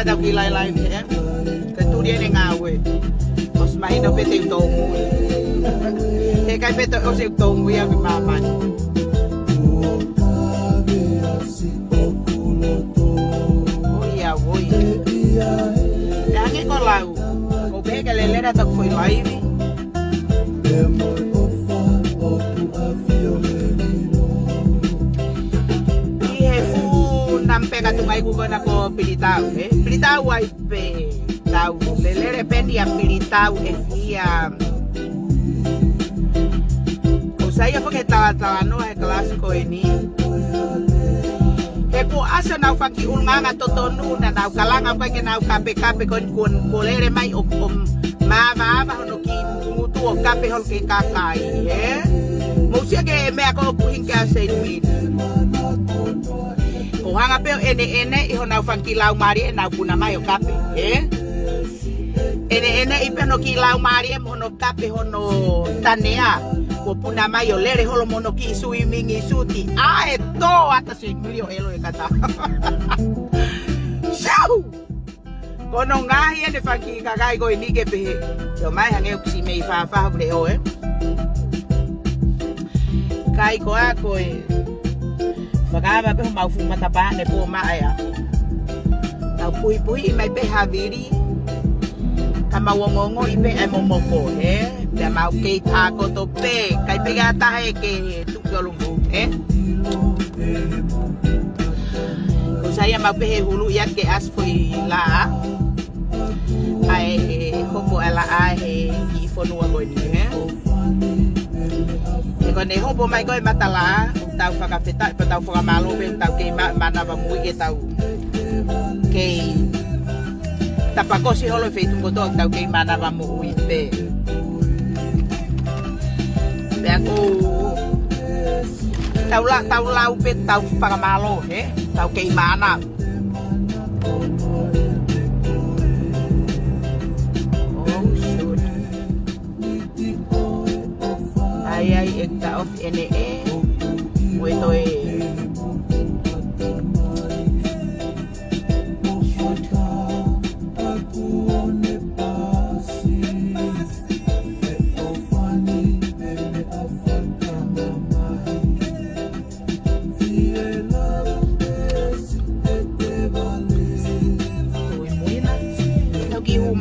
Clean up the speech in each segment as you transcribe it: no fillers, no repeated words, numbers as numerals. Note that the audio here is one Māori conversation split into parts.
tau ki lai he. Ka tu dia ngā we. Os mai no pete tongu. He kai pete o se tongu ia ki mama. Oia oi. Ya nge ko lau. Ko be ka lele ra tak foi live. Nampe katungai ko na ko pilitau pilitau ai pe tau lele rependi a pilitau ia o saya porque tala no é clássico ini e ko asa na faki ulanga totonu na na kalanga pa ke na KAPEKAPE kon kolere mai mama no ki mutu o kape hol ke KAKAI musia ke me ako puhinga Seinimili o hanga peo ene i hona ufanki lau mari e nau puna mai o kape ene i peo no ki lau mari e mono kape hono tanea o puna mai o lere holo mono ki swimming i suti e to ata Seinimili o elo e kata shau kono ngahi ene fanki kakai ko ini ke pehe yo mai hange uksi mei fa bre o kai ko ako Fakaha pe mau fuma tapa ne po mai a. Tau pui mai pe haviri. Kama wongongo i pe ai momoko Te mau ke ta ko to pe kai pe ga ta he ke tu kolungu Ko saya mau pe hulu ya ke as foi la. Ai hopo ala ai i FONU ko ni Ko ne hopo mai ko matala tau whakawheta pa tau whakamalo pe tau kei mana wa mui ke tau kei tapakosi holo feitung koto tau kei mana wa mui pe ako tau lau pe tau whakamalo tau kei mana ai ekta of ene Wito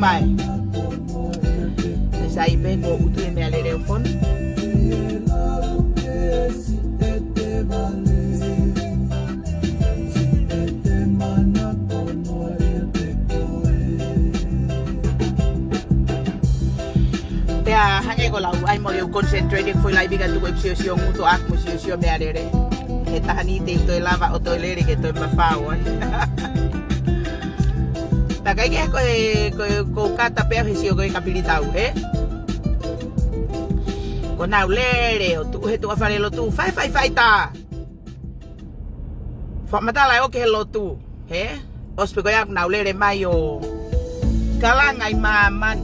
Mai sai pe ko utu me alere phone hange ko lau ai mo eu concentrating foi lai biga tu exercise mutu ak mo exercise me alere eta hani te to lava o to lere ke to mafao Takai ke ko kata pe hisi ko kapilitau ko na lere o tu he tu afare lo tu fai ta fa mata la o ke lo tu os pe ko ya na lere mai o kalanga i maman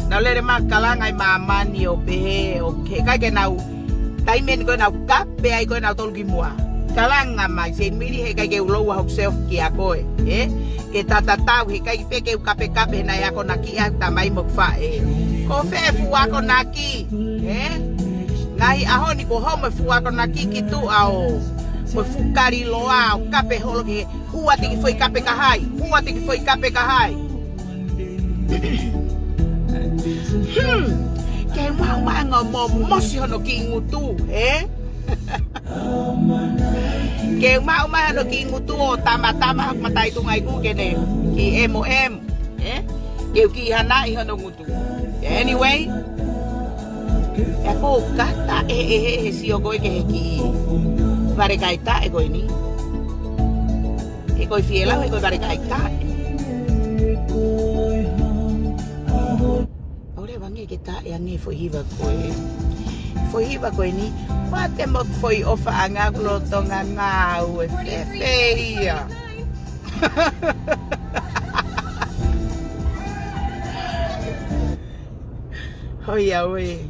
na lere ma kalanga i maman yo pe o ke kai ke na TAIMI ko na kape ai ko na tolgi mua Kalanga mai Seinimili he kai ke ulo wa self ki ako ke tatatau he kai pe ke KAPEKAPE na ya ko naki ta mai mokfa ko fe fu ako naki ngai aho ni ko ho me fu ako naki ki tu ao mo fu kari loa o kape holo ke hua tiki foi KAPEKAPE ke mau ngo mosi hono ki ngutu Ke mau no ki ngutu o tama hak matai tungai ku kene ki MOM ke ki hana I hono ngutu anyway ko kata si ogo ke ki bare kaita ego ini ko fiela ko bare kaita ore bangi kita yang ni foi hiva ko ini Pate mo foi ofa anga lo Tonga ngau feia. Oia we.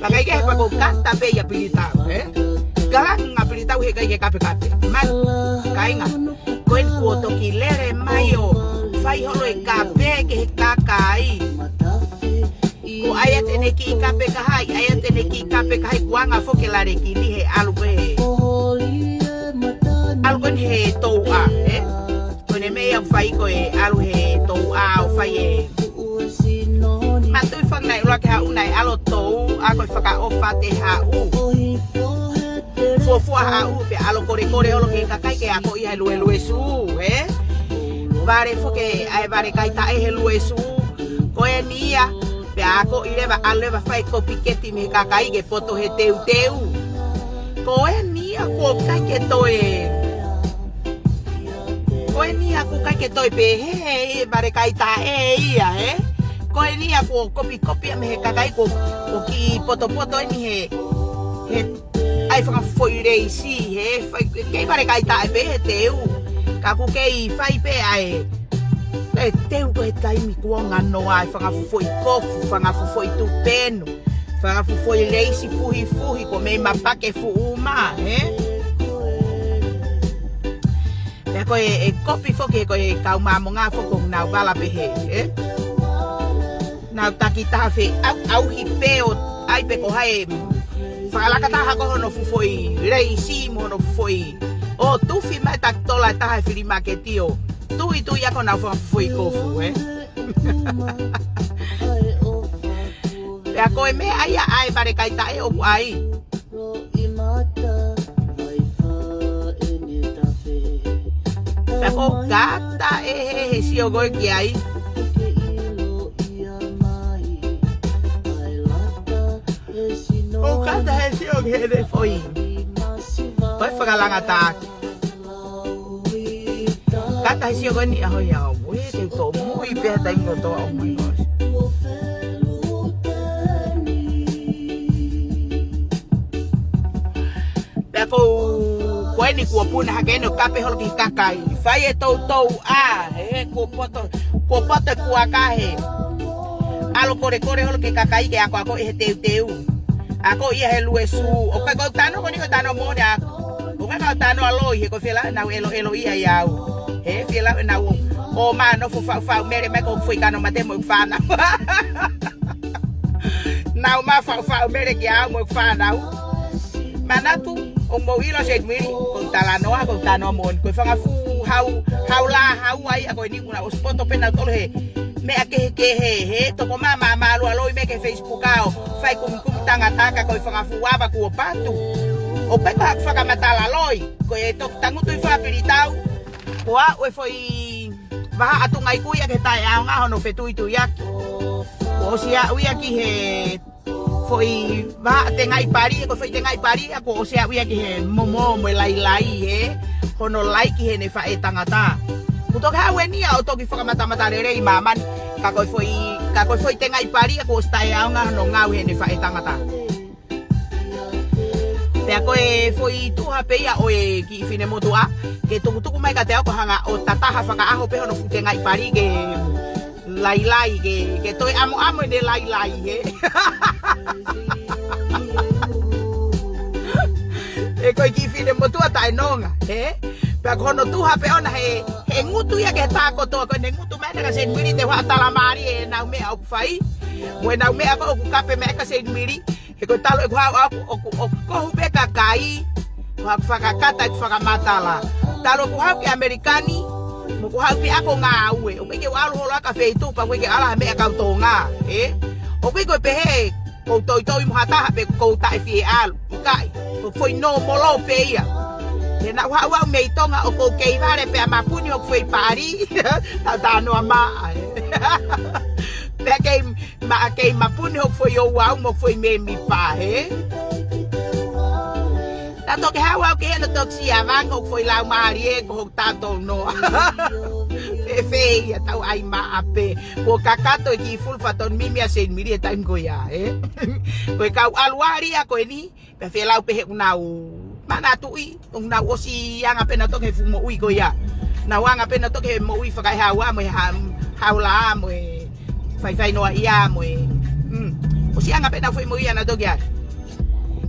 Pakai ke pa ko kata pe ya pilitau Kalanga pilitau he kai ke KAPEKAPE man kai nga koen ko to kilere mayo fai holo e kape ke kakai ko ayat ene ki KAPEKAHI ayat ene ki KAPEKAHI kuanga fo ke la re ki ni he alwe he toa kone me yang fai ko e alu he toa o fai e Matui fang nai ula ke hau nai alo tou ako faka ofa te hau Fua hau pe alo kore olo ke kakai ke ako iha lue su Vare fo ke ai vare kai ta e lue su Ko e nia pe ako ileva aleva fai ko piketi me kakai ke poto he teu Ko e nia ko kai ke toe Ko e nia ko kai ke toe pe he vare kai ta e ia Ko e ni ako kopi me he kakai ko ki poto ni he ai fanga foi reisi he ke pare kai ta pe he teu ka ku ke fai pe ai teu ko TAIMI kuanga no ai fanga foi kofu fanga foi tu peno fanga foi reisi fuhi ko me mapake fu uma ko e kopi fo ke ko e ka ma mo nga fo ko na bala pe he Nau takita fe au hipeo ai pe ko hai Falaka taha ko no fufoi reisi mo no fufoi o tu fi mai tak tola taha fili maketio tu ya ko na fufoi ko fu Ya ko me ai bare kai ta o ai Ya ko gata si o go ki ai O kata he o Kene foi. Foi Fakalanga ta. Kata he o ni ho ya. We te to muy pe ta ingo to o muy gosh. Pero ko ni ko puna ha Kene kape hol ki kakai. Fai e to ko poto ko akahe. Alo kore hol ki kakai ke ako e teu. Ako ia he lue su o ka ko tano ko ni ko tano mo da o ka tano ALO'I ko fela na ELO'I ya he fela na o ma no fu fa mere me ko fui kano mate mo fa na na ma fa mere ke a mo fa na manatu o mo ilo Seinimili ko talano ko tano mo ko fa fu hau ai ako ni kuna o spoto pena tol he me ake he to ko mama ALO'I me ke Facebook ao fai kum tanga ko fanga fuaba ku patu o pe ka FAKAMATA ALO'I ko e to tangutu fa pilitau ko a o foi va atungai ku ya ke tai a nga no fetu itu ya o sia uia ki he foi va tengai pari ko foi tengai pari ko o sia uia ki he momo mo lai he hono lai ki he ne fa e tangata Kuto ka weni au to ki FAKAMATA LELE maman ka ko foi tengai pari ko stai a nga no ngau he ne fa e tangata Pe ko e foi tu hapeia o e ki fine MATU'A ke tuku mai ka te ko hanga o tataha Fakaaho pe no tengai pari ke lai ke to amo ne lai he E ko ki fine MATU'A tai nonga Pe ko no tu hape ona he ngutu ya ke ta ko to ko ne ngutu me na Seinimili te wa talamari e na me au fai mo na me ko ku kape me ka Seinimili e ko talo ko ko be ka kai wa fakakata FAKAMATA la talo ku ha ke amerikani mo ku ha pe ako nga uwe o ke wa lo ka fe tu pa ke ala me ka Tonga o ko pe he ko toi mo hata be ko ta fi al IKAI ko foi no mo lo pe ya na wa me Tonga o ko ke vare pe mapuni o foi pari ta no ama pe ke mapuni o foi o wa mo foi me mi pa ta to ke hawa ke no to si avang o foi la mari ko ta to no fe ya tau ai ma ape ko kakato ki full faton mimi a Seinimili ta ngo ya ko ka alwari ko ni pe fe la pe unau Mana tu'i na osi yang apena to ke fumo ui ko ya na wang apena to ke mo ui Fakaha wa mo haula mo fai no ia mo osi yang apena foi mo ia na to ya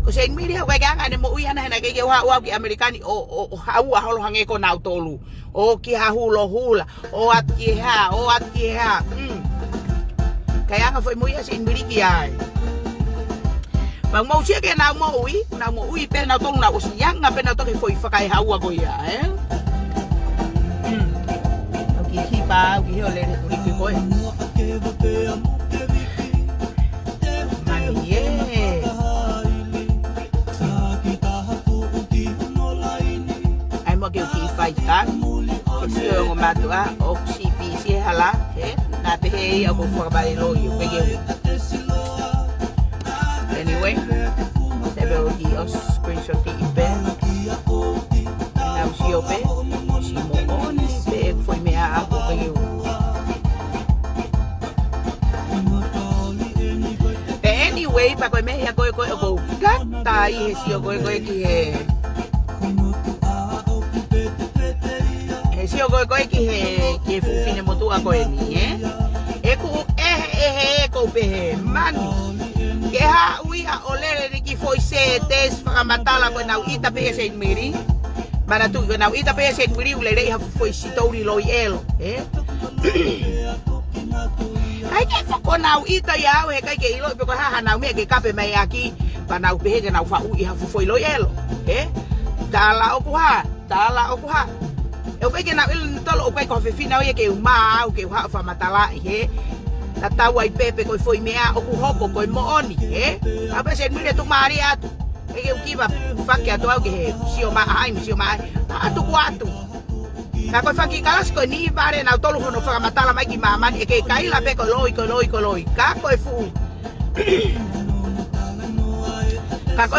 Ko Seinimili ho kaya nga mo uya na ke wa ki Amerikani o hau holo hange ko nautolu. O ki hahulo hula. O at ki ha. Kaya nga foi muya Seinimili ki ai. Bang mau sia ke na mo ui pe na tong na usiang nga pe na to ke foi fakai hau ko ya Ki hipa ki ho le ri ki ko Mo ke faita si o MATU'A o CPC hala na pehe ako FAKALELEI pege anyway sabi o di os screenshot ibe na si ope si mo on pe foi me ako pege anyway pa ko me ya ko gata i si o ko ki si o ko ki FEFINE MATU'A ko ni ko pe man ke ha ui a olere ki foi se tes FAKAMATA ko na ita pe Seinimili para tu na ita pe Seinimili LELE ha foi HISITOLIA ILO'I kai ke ko na ita ya we kai ke ILO'I pe ko ha na me ke KAPEKAPE aki pa na pe ke na fa ui ha foi ILO'I tala o ko ha eu peguei na ele tolo o pai com FEFINE o que o mau que o fa matala na tawa i pepe ko foi mea o ku hoko ko mo oni a veces mire tu maria tu que eu kiba fakia to que si o ma a tu quatu ka ko faki kalas ko ni bare na tolo no fa matala mai ki mama EKE'EKE'I la pe ko loi ka ko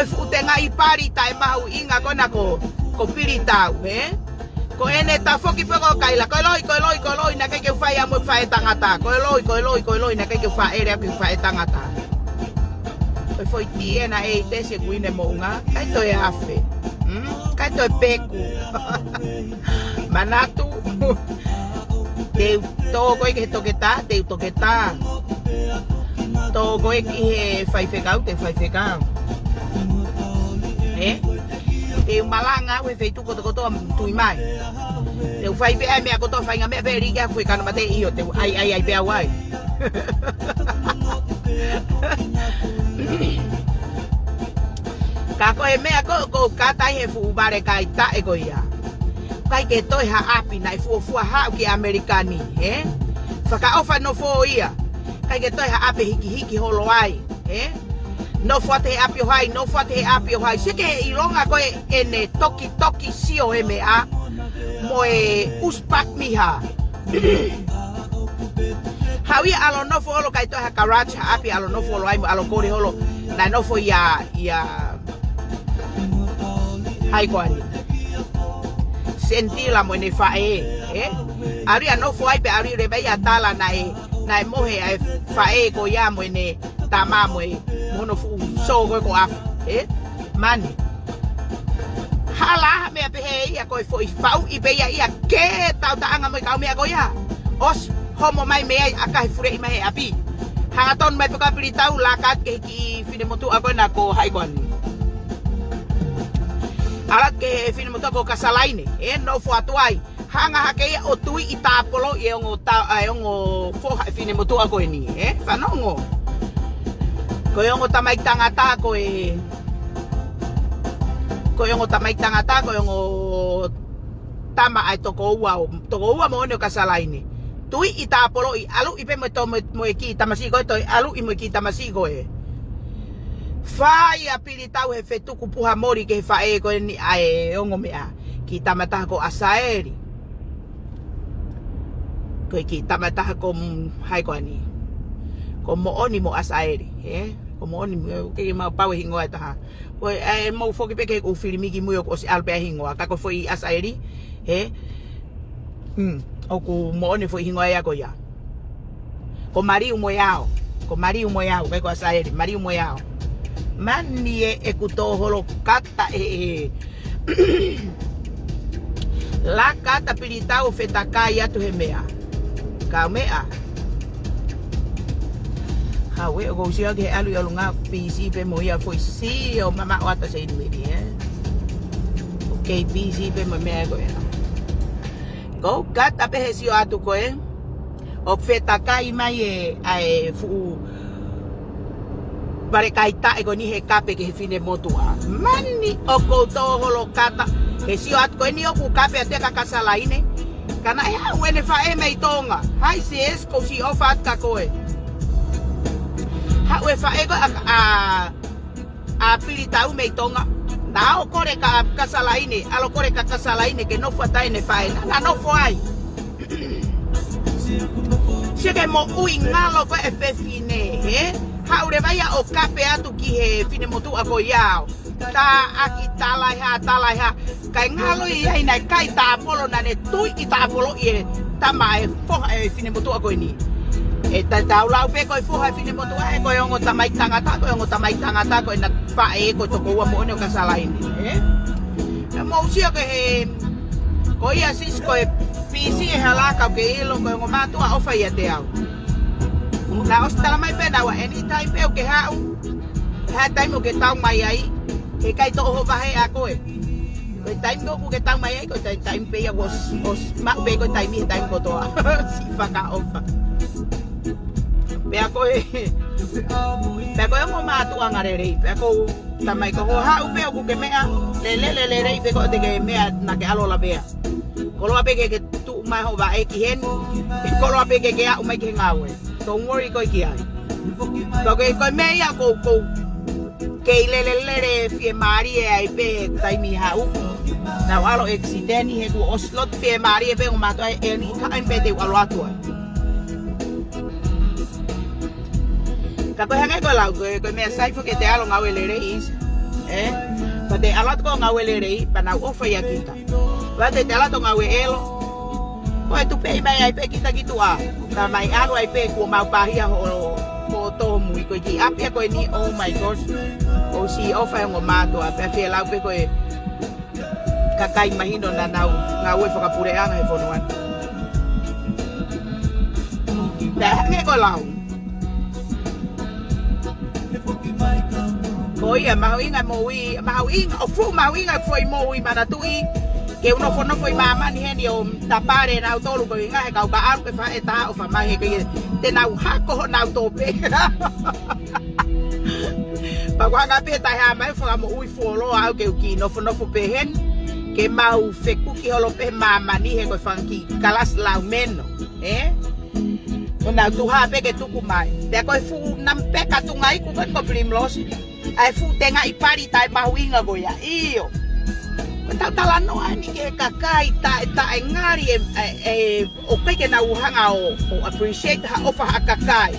fu tenga i pari tai mau inga ko na ko pirita ko ene ta foki pe ko kaila ko loi na ke fai amo fai tangata ko loi na ke fai ere ke fai tangata ko foi tiena e te se kuine mo nga kai to e afe kai to e peku manatu te to ko ke toketa to ko e fai fekau e malanga we feito ko tu mai eu fai be me ko to fai nga me be riga foi kana mate io te ai be awai ka ko e me ko kata he fu bare kai ta e ko ia kai ke to ha api na fu ha ki Amerikani Fakanofonofo ia kai ke to ha api hiki holo ai no fate apio hai se ke ilonga ko ene toki sio ma mo uspak miha hawi alonofo holo kai to ha karacha api alonofo lo ai alokori holo na nofo ya hai kwani sentila mo ne fae ari anofo ai pe ari re ya tala na mohe ai fae ko ya mo ne tama mo mono fu so ko af man hala me pe ia ko foi fau i be ia ke tau ta anga mo ka me ko ya os homo mai me akai fure mai api hangaton mai ka pili tau lakat ke ki FEFINE MATU'A ko na ko hai kon alat ke FEFINE MATU'A ko kasalaine no fu atuai hanga hake o tui itapolo e ngo fo FEFINE MATU'A ko ni fanongo ko yung tamay tangata ko yung tamay tangata ko yung tama ay tokowa mo no kasalay ni tui itapolo alu ipe mo to mo kita masigo ito alu imo kita masigo fai apilitau he fetu kupuha mori ke fae ko ni ai ongo mea kita mata ko asaeri ko kita mata ko hai ko ani ko mo oni mo asaeri como ni que ma pau hingo ata ko mo foki pe ke o filmi ki mo ko si alpe hingo ka ko foi asaeri o ko mo ni foi hingo ya ko ya ko mariu mo yao ke ko asaeri mariu mo yao mani ekuto holo kata la kata pilitao fetakai atu hemea ka mea Hawe o go sia ke alu alu nga PC pe mo ia foi si o mama o ata Seinimili okay PC pe mo me go ya go kat ape hesi o atu ko o fetakai mai ai fu bare kai ta ego ni he kape ke fine motua mani o ko to holo kata hesi o atu ko ni o ku kape ate ka kasalaine kana ya wene fa mai Tonga hai sis ko si o fat ka ko ha we fa ego a pilitau mai Tonga na o kore ka kasalaine alo kore ka kasalaine ke no fatai ne fai na no foi Sigue mo uingalo ko FEFINE ha ure vai o kape atu ki he fine motua ko yao ta aki talaiha kai ngalo ia ina kai ta polo na ne tui i ta polo e ta mai fo fine motua ko ni e ta lau pe ko fo fine motua e ko ngo tamai tangata ko na fa e ko to ko mo ne ka sala ini mo sia ko he ko ia sis ko PC halaka ke ilo ko ngo MATU'A ofa ia te au na ostala mai pe na wa anytime pe o ke ha time o ke tau mai ai ke kai to ho ba he a ko ko time ko ke tau mai ai ko time pe ya was ma pe ko time ko to si Fakaha ofa pe ko mo MATU'A ngarere pe ko tamai ko ha u pe o ke mea lele pe ko te ke mea na ke alo la bea ko lo pe ke tu mai ho ba e ki hen ko lo pe ke a mai ke ngawe don't worry ko ki ai ko ke me ya ko ke lele fie mari ai pe TAIMI ha u na walo accident he ko oslot fie mari pe o MATU'A e ni ka en pe te walo atu ka ko hanga ko la ko me sai fo ke te alo ngawe lele is pa te alat ko ngawe lele pa na ofa ya kita va te alat ko ngawe elo ko tu pe mai ai pe kita gitu ta mai alo ai pe ko mau pahia ho to mui ko ki apia ko ni oh my gosh o si ofa ngo MATU'A pe fie lau pe ko kakai mahino na nau ngawe whakapureanga he fonuan ta hange ko lau ko ia mahuinga o fu mahuinga foi moi manatui ke uno foi mama ni heni o tapare na tolu ko inga he ka aru ke fa eta o fa mai ke te na ha ko na tope pa kwa ga pe ta ha mai fa mo ui folo au ke ki no pe hen ke mau fe ku ki holo pe mama ni he ko fanki kalas la meno ona tu ha pe ke tu ku mai te ko fu nam pe ka tu ngai ku ko primlos ai fu tenga i pari tai mahuinga go ya io ta talano ani ke kakai ta ngari o pe ke na uhanga o appreciate ha ofa kakai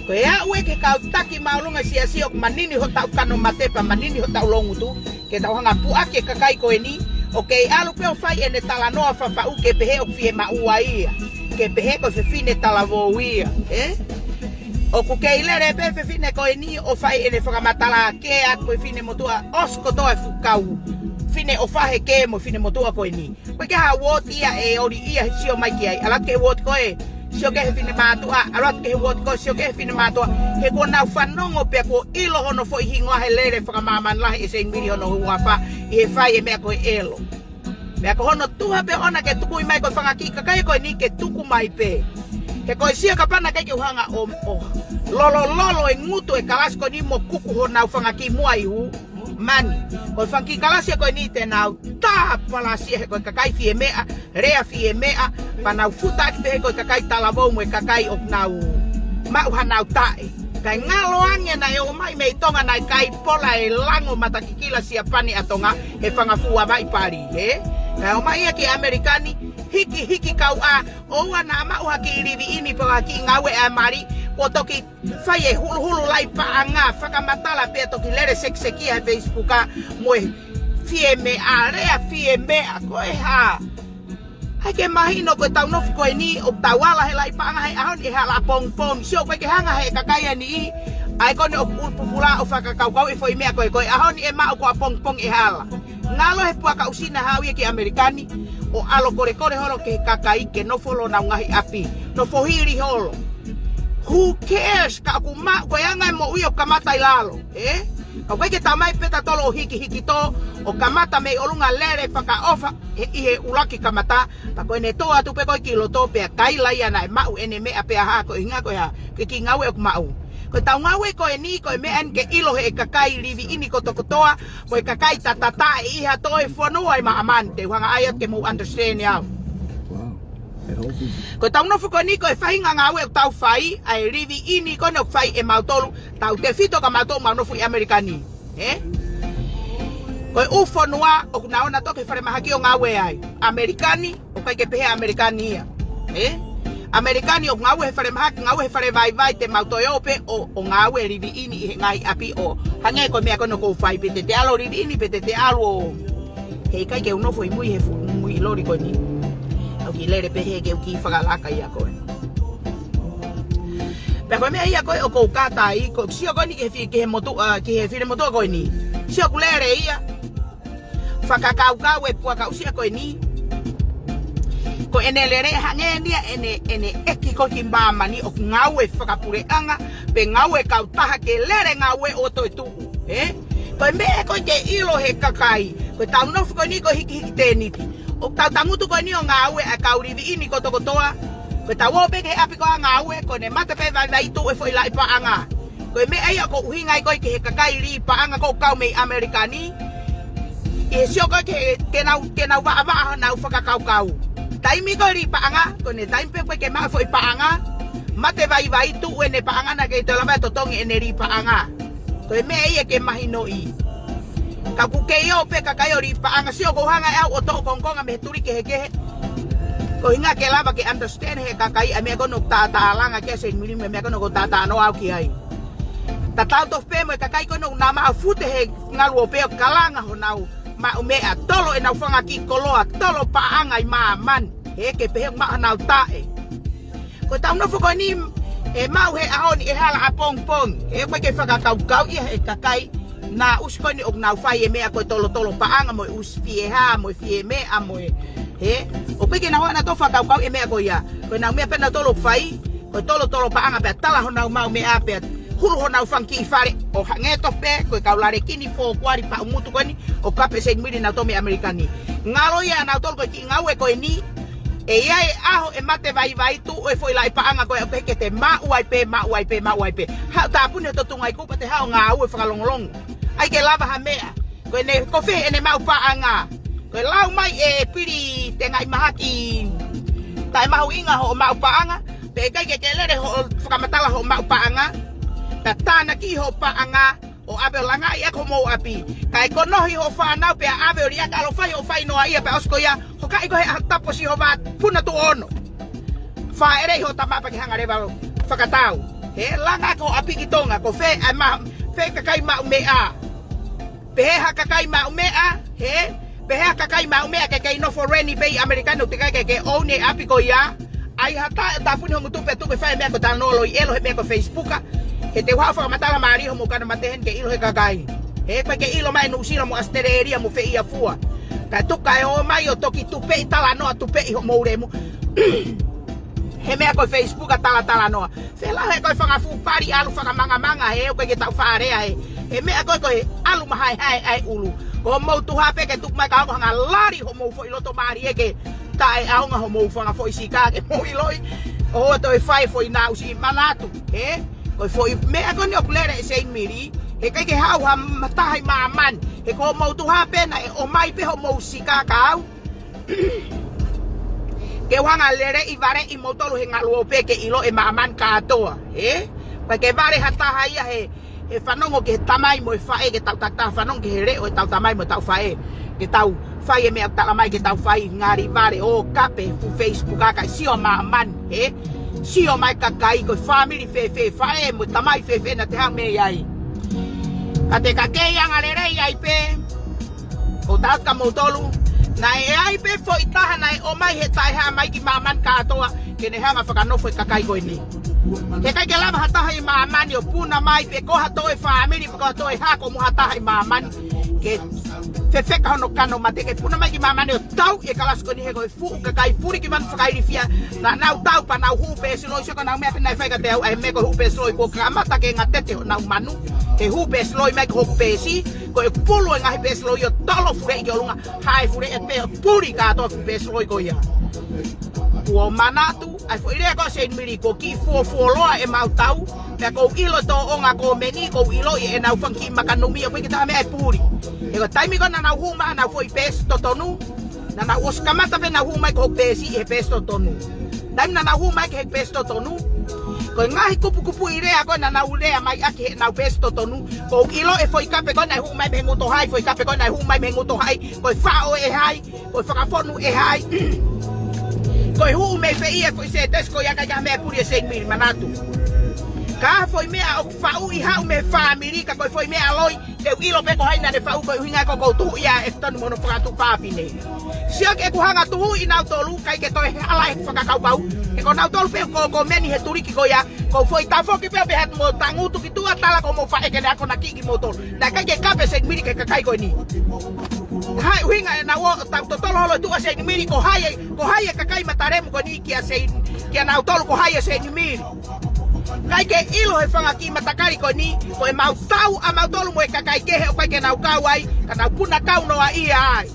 ko ya we ke ka taki maulunga sia ok manini ho ta kano matepa manini ho ta longu tu ke ta hanga pu ake kakai ko ni okay alu pe o fai ene talano fa u ke pehe o fie MATU'A ke pehe ko FEFINE talavo ia o ku ke ilere pe FEFINE ko ni o fai ene whakamatala ke a ko fine motua osko to e fukau fine o fahe ke mo fine motua ko ni ko ke ha wot ia e ori ia sio mai ki ai ala ke wot ko sio ke fine MATU'A ala ke wot ko sio ke fine MATU'A he ko na fanongo pe ko ilo hono fo hinga he lere whakamaman la e Seinimili hono hua fa e fai e me ko elo me ko hono tuha pe ona ke TUKU'I mai ko whangaki kakai ko ni ke tuku mai pe ke ko sia kapana kai ke hanga o lolo e ngutu e kalasko ni mo kuku ho na whangaki muai hu mani ko whanki kalasia ko ni te nau ta palasia ko kakai fie mea rea fie mea pa nau futa ki pe ko kakai talavo mo kakai ok nau mau hanau tae kai ngalo ange na e o mai me Tonga na kai pola e lango matakikila sia pani atonga e whangafua mai pari kai o mai ki Amerikani hiki kau o wana ma uha ki rivi ini pa ki ngawe mari ko toki fai e hulu lai pa anga whakamatala pe toki lere sekseki ha Facebook mo fie me area fie me ko ha ai ke mahino ko tau nof ko ni o tawala he lai pa anga he ahon e hala pong sio ko ke hanga he kakaya ni ai ko ni o pupula o whakakau e foi me ko ahon e ma ko pong e hala ngalo he puaka usina hawi ki Amerikani o alo kore holo ke kakai ke no folo na ngahi api no fohiri holo Who cares? Ka kuma ko yanga mo uyo kamata ilalo. Ka weke tamai peta tolo hiki to o kamata me olunga lele fakaofa ihe ulaki kamata pa ko ne to atu pe ko kilo to pe kai laia na mau ene me ape ha ko inga ko ya ke kingawe ko mau. Ko taungawe ko eni ko me an ke ilo he kakai livi ini ko tokotoa ko kakai tatata iha to e FONU ai ma amante wanga ayat ke mo understand ya. Ko tau no fuko ni ko e fahinga ngawe tau fai ai rivi ini ko no fai e mautolu tau te fito ka mato ma no fu amerikani ko u fonua o na ona to ke fare mahaki o ngawe ai amerikani o kai ke pehe amerikani amerikani o ngawe fare mahaki ngawe fare vai te mauto yope o ngawe rivi ini ngai api o hange ko me ko no ko fai pete te alo rivi ini pete te alo he kai ke uno foi muy he fu muy lori ko ni ki lere pehe ke ki fakalaka ia ko. Pero me ia ko o ko kata i ko sio ko ni ke moto ki he fire moto ko ni. Sio ku lere ia. Fakakauka we puaka usia ko ni. Ko enelere hange dia ene eki ko kimbama ni o ngawe fakapure anga pe ngawe kautaha ke lere ngawe o to tu. Ko me ko ke ilo he kakai. Ko tau no ko ni ko hiki teniti. O tangutu ko ni o ngawe a kaurivi ini ko tokotoa ko tawo pe ke api ko ngawe ko ne mate pe vai tu e foi lai pa anga ko me ai ko uhinga ko ke kakai ri pa anga ko kau me amerikani e sio ko ke kenau va na fakakau taimi ko ri pa anga ko ne taimi pe ke ma foi pa anga mate vai tu e ne pa anga na ke to lama to tongi e ne ri pa anga ko me ai ke mahino i ka kukeyo pe kakayo ri pa anga sio ko hanga au o to kongkonga me turi ke ko hinga ke lava ke understand he kakai ame ko no Kalanga ke Seinimili me ko no tata no au ki ai tata to pe mo kakai ko no nama afute he ngalu pe Kalanga ho nau ma ume a tolo e na fanga ki koloa tolo pa anga i man he ke pe ma na ta ko tau no foko ni e mau he ahoni e hala apong e ko ke fakakau ia he kakai na uskoni og na fai me ko tolo pa anga mo usfie ha mo fie me amo o pe ke na hona to fakau e me ko ya ko na me pe na tolo fai ko tolo pa anga pe tala hona mau me ape hulu hona fanki fare o hange to pe ko kaulare kini fo kwari pa umutu ko ni o kape Seinimili na to me amerikani ngalo ya na tolo ko ki ngawe ko ni e ai aho e mate vai tu e foi lai pa anga ko e ke te MATU'A pe ha ta pune to tungai ku pa te ha ngawe fakalongolong ai ke lava ha mea ko ne ko fe ene mau pa anga ko lau mai e piri te ngai mahaki tai mau inga ho mau pa anga pe kai ke lere ho fakamatala ho mau pa anga ta tana ki ho pa anga o ave langa ia ko mo api kai ko no hi ho fa na pe ave ria ka lo fai o fai no ia pe osko ya ho kai ko ha po si ho va puna tu ono fa ere ho tama pa ki hanga re ba fakatau he langa ko api ki Tonga ko fe ai ma fe kai ma mea peha kakai ma umea peha kakai ma umea ke no foreign pay americano te ke one api ko ya ai hata ta puni ho tu pe tu ke fa me ko ta no lo elo me ko Facebook he te wa fa matala mari ho mo kana matehen ke ilo he kakai pa ke ilo mai no sila mo astereria mo fe ia fua ka tu kai o mai o toki tu pe tala no tu pe ho mo remo he me ko Facebook tala no fe la he ko fa fu pari alu fa manga he ko ke ta fa area he me ko alu mahai ai ulu ko mo tu hape ke tu mai ka ho lari ho mo fo iloto mari ke tai au nga ho mo fa fo isika ke mo ILO'I o to fai fo ina usi manatu ko fo me ko ni okulere Seinimili he ke hau ha matai maman he ko mo tu hape na o mai pe ho mo sika ka ke wanga lere I vare I motolu he ngalu pe ke ILO'I maman ka toa pa ke vare hata haia he whanongo ke tamai mo whae ke tau tata whanongo ke here o tau tamai mo tau whae ke tau whae me au talamai ke tau whae ngari vare o kape fu Facebook aka sio maaman sio mai kakai ko family fe whae mo tamai fe na te hang me iai ka te kakei anga lere iai pe o tauka mo tolu na iai pe fo itaha na o mai he tai ha mai ki maaman katoa ke ne hanga Fakanofo kakai ko ni ke kai ke lava hata hai mamani o puna mai pe ko hato e family ko hato e ha ko mo hata hai mamani ke Fefekaha no kano mate ke puna mai ki mamane o tau e kalasko ni he ko fu kakai FULIKIVANU whakairifia na nau tau pa nau hupe siloi soko nau mea pina whaika te au ai me ko hupe siloi ko kamata ke ngatete o nau manu he hupe siloi mai ko hupe si ko e pulu e ngahi pe siloi o tolo fure i olunga hai fure e pe o puri ka to hupe siloi ko ia Kua manatu ai fo ire ko Seinimili ko ki loa e mau tau pe ko ilo to onga ko meni ko ILO'I ENAU fanki makanumi ko kita me ai puri e ko taimi ko na nau huma na foi pes totonu na nau os kamata pe na huma ko pesi e pes totonu taimi na nau huma ke pes totonu ko ngahi kupu ire ko na nau rea mai ake na pes totonu ko ILO'I foi kape ko na huma me nguto hai foi kape ko na huma me nguto hai ko fa'o e hai ko FONU e hai ko hu me fe foi se desko ya ka me puri Seinimili manatu ka foi mea o fa'u i hau me family ka ko foi mea loi e ilo pe ko haina de fa'u ko hinga ko tu ya EFITONI mono FAKA'ATAMAI sia ke ku hanga tu INAUTOLU kai ke to ala e FAKAKA'ATAMAI e ko NAUTOLU pe ko meni he turiki ko ya ko foi TAFA'AKI pe be hat mo TANGUTU ki tua tala ko mo fa e ke na ko na ki motor na kai ke kape Seinimili ke kai ko ni hai winga na wo ta to holo tu Seinimili ko hai kakai mataremu ko ni kia NAUTOLU ko hai Seinimili kai ke ilo he whangaki matakari ko ni ko e mau tau a mau tolu mo e kakai kehe o kai ke nau kawai ka nau puna kau noa ia ai